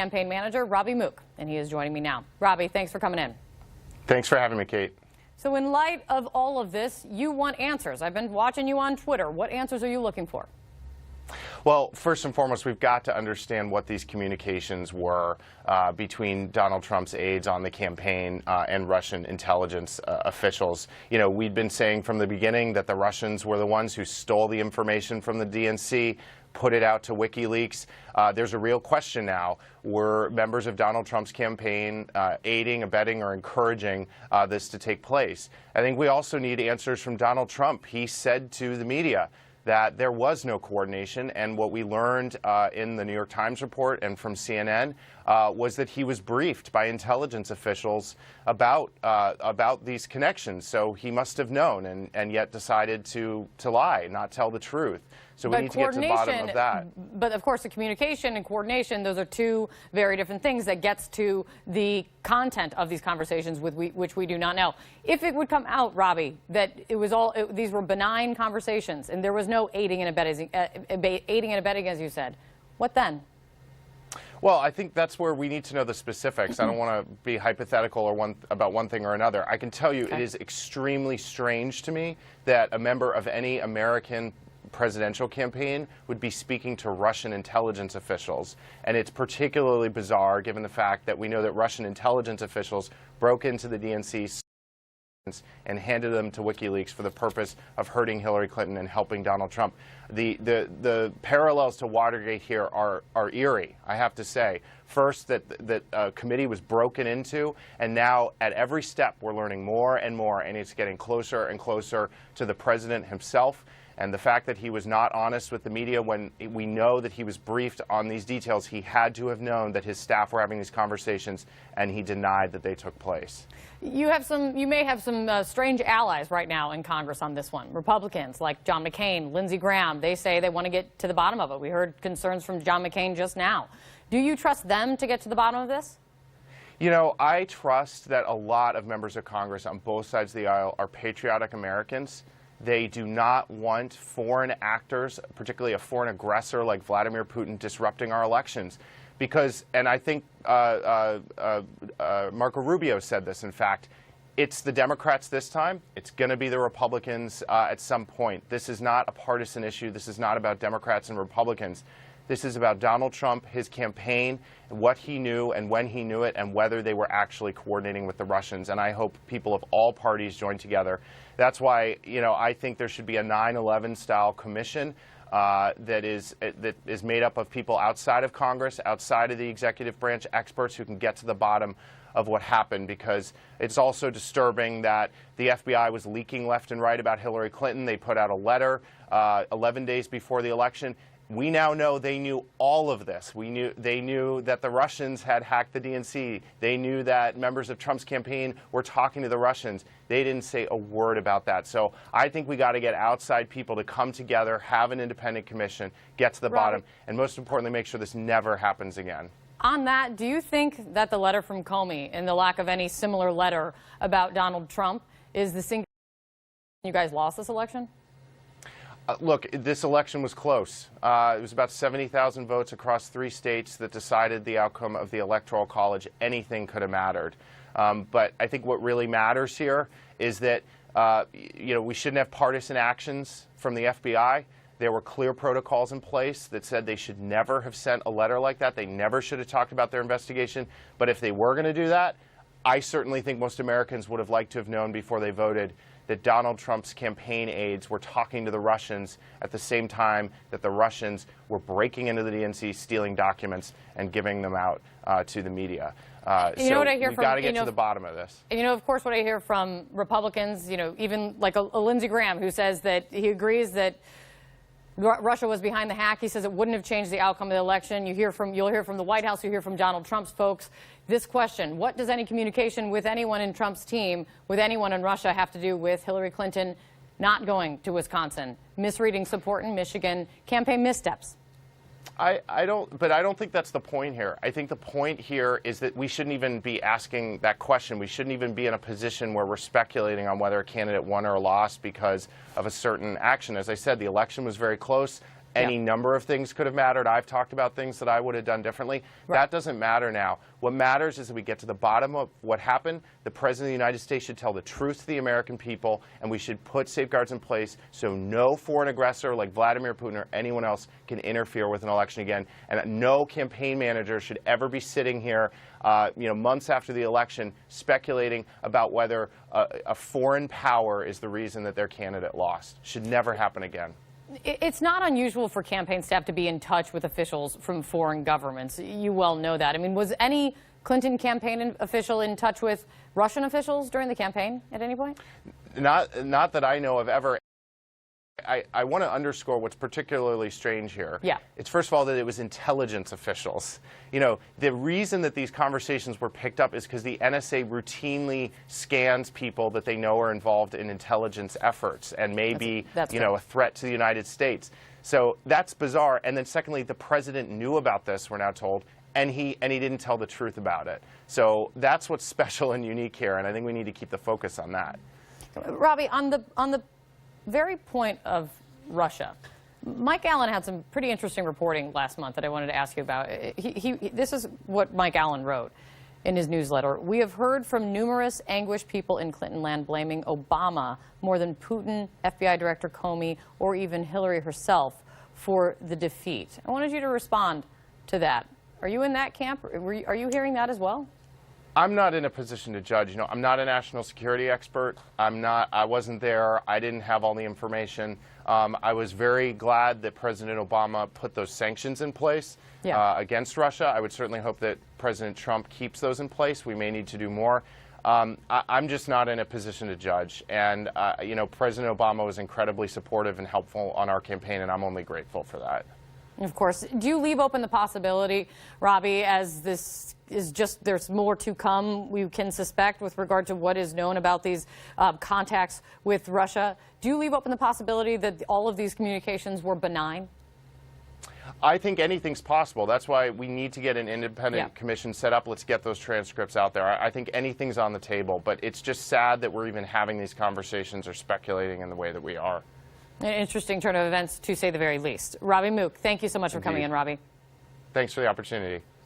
Campaign manager Robby Mook, and he is joining me now. Robby, thanks for coming in. Thanks for having me, Kate. So in light of all of this, you want answers. I've been watching you on Twitter. What answers are you looking for? Well, first and foremost, we've got to understand what these communications were between Donald Trump's aides on the campaign and Russian intelligence officials. You know, we'd been saying from the beginning that the Russians were the ones who stole the information from the DNC, put it out to WikiLeaks. There's a real question now. Were members of Donald Trump's campaign aiding, abetting, or encouraging this to take place? I think we also need answers from Donald Trump. He said to the media that there was no coordination, and what we learned in the New York Times report and from CNN was that he was briefed by intelligence officials about these connections. So he must have known, and yet decided to lie, not tell the truth. So we need to get to the bottom of that. But of course, the communication and coordination, those are two very different things that gets to the content of these conversations which we do not know. If it would come out, Robby, that it was these were benign conversations and there was no aiding and abetting, as you said, what then? Well, I think that's where we need to know the specifics. I don't want to be hypothetical or about one thing or another. I can tell you it is extremely strange to me that a member of any American presidential campaign would be speaking to Russian intelligence officials. And it's particularly bizarre given the fact that we know that Russian intelligence officials broke into the DNC and handed them to WikiLeaks for the purpose of hurting Hillary Clinton and helping Donald Trump. The parallels to Watergate here are eerie, I have to say. First, that a committee was broken into, and now at every step we're learning more and more, and it's getting closer and closer to the president himself. And the fact that he was not honest with the media when we know that he was briefed on these details, he had to have known that his staff were having these conversations, and he denied that they took place. You may have some strange allies right now in Congress on this one. Republicans like John McCain, Lindsey Graham, they say they want to get to the bottom of it. We heard concerns from John McCain just now. Do you trust them to get to the bottom of this? You know, I trust that a lot of members of Congress on both sides of the aisle are patriotic Americans. They do not want foreign actors, particularly a foreign aggressor like Vladimir Putin, disrupting our elections. Because, and I think Marco Rubio said this, in fact, it's the Democrats this time. It's going to be the Republicans at some point. This is not a partisan issue. This is not about Democrats and Republicans. This is about Donald Trump, his campaign, what he knew and when he knew it, and whether they were actually coordinating with the Russians. And I hope people of all parties join together. That's why, you know, I think there should be a 9/11 style commission that is made up of people outside of Congress, outside of the executive branch, experts who can get to the bottom of what happened, because it's also disturbing that the FBI was leaking left and right about Hillary Clinton. They put out a letter 11 days before the election. We now know they knew all of this. They knew that the Russians had hacked the DNC. They knew that members of Trump's campaign were talking to the Russians. They didn't say a word about that. So I think we got to get outside people to come together, have an independent commission, get to the bottom, and most importantly, make sure this never happens again. On that, do you think that the letter from Comey and the lack of any similar letter about Donald Trump is the single reason you guys lost this election? Look, this election was close. It was about 70,000 votes across 3 states that decided the outcome of the Electoral College. Anything could have mattered. But I think what really matters here is that you know, we shouldn't have partisan actions from the FBI. There were clear protocols in place that said they should never have sent a letter like that. They never should have talked about their investigation. But if they were going to do that, I certainly think most Americans would have liked to have known before they voted that Donald Trump's campaign aides were talking to the Russians at the same time that the Russians were breaking into the DNC, stealing documents, and giving them out to the media. You know what I hear we've from, got to get to the bottom of this. You know, of course, what I hear from Republicans, you know, even like a Lindsey Graham, who says that he agrees that Russia was behind the hack. He says it wouldn't have changed the outcome of the election. You'll hear from the White House. You hear from Donald Trump's folks. This question: what does any communication with anyone in Trump's team, with anyone in Russia, have to do with Hillary Clinton not going to Wisconsin, misreading support in Michigan, campaign missteps? I don't think that's the point here. I think the point here is that we shouldn't even be asking that question. We shouldn't even be in a position where we're speculating on whether a candidate won or lost because of a certain action. As I said, the election was very close. Any number of things could have mattered. I've talked about things that I would have done differently. That doesn't matter now. What matters is that we get to the bottom of what happened. The President of the United States should tell the truth to the American people, and we should put safeguards in place so no foreign aggressor like Vladimir Putin or anyone else can interfere with an election again. And no campaign manager should ever be sitting here months after the election speculating about whether a foreign power is the reason that their candidate lost. Should never happen again. It's not unusual for campaign staff to be in touch with officials from foreign governments. You well know that. I mean, was any Clinton campaign official in touch with Russian officials during the campaign at any point? Not that I know of ever. I want to underscore what's particularly strange here. Yeah. It's first of all that it was intelligence officials. The reason that these conversations were picked up is because the NSA routinely scans people that they know are involved in intelligence efforts and may be, a threat to the United States. So that's bizarre. And then secondly, the president knew about this, we're now told, and he didn't tell the truth about it. So that's what's special and unique here, and I think we need to keep the focus on that. Robby, on the very point of Russia, Mike Allen had some pretty interesting reporting last month that I wanted to ask you about. This is what Mike Allen wrote in his newsletter. We have heard from numerous anguished people in Clinton land blaming Obama more than Putin, FBI Director Comey, or even Hillary herself for the defeat. I wanted you to respond to that. Are you in that camp? Are you hearing that as well? I'm not in a position to judge. I'm not a national security expert. I wasn't there. I didn't have all the information. I was very glad that President Obama put those sanctions in place against Russia. I would certainly hope that President Trump keeps those in place. We may need to do more. I'm just not in a position to judge. And, President Obama was incredibly supportive and helpful on our campaign, and I'm only grateful for that. Of course. Do you leave open the possibility, Robby, as this is just, there's more to come, we can suspect, with regard to what is known about these contacts with Russia? Do you leave open the possibility that all of these communications were benign? I think anything's possible. That's why we need to get an independent commission set up. Let's get those transcripts out there. I think anything's on the table, but it's just sad that we're even having these conversations or speculating in the way that we are. An interesting turn of events, to say the very least. Robby Mook, thank you so much for coming in, Robby. Thanks for the opportunity.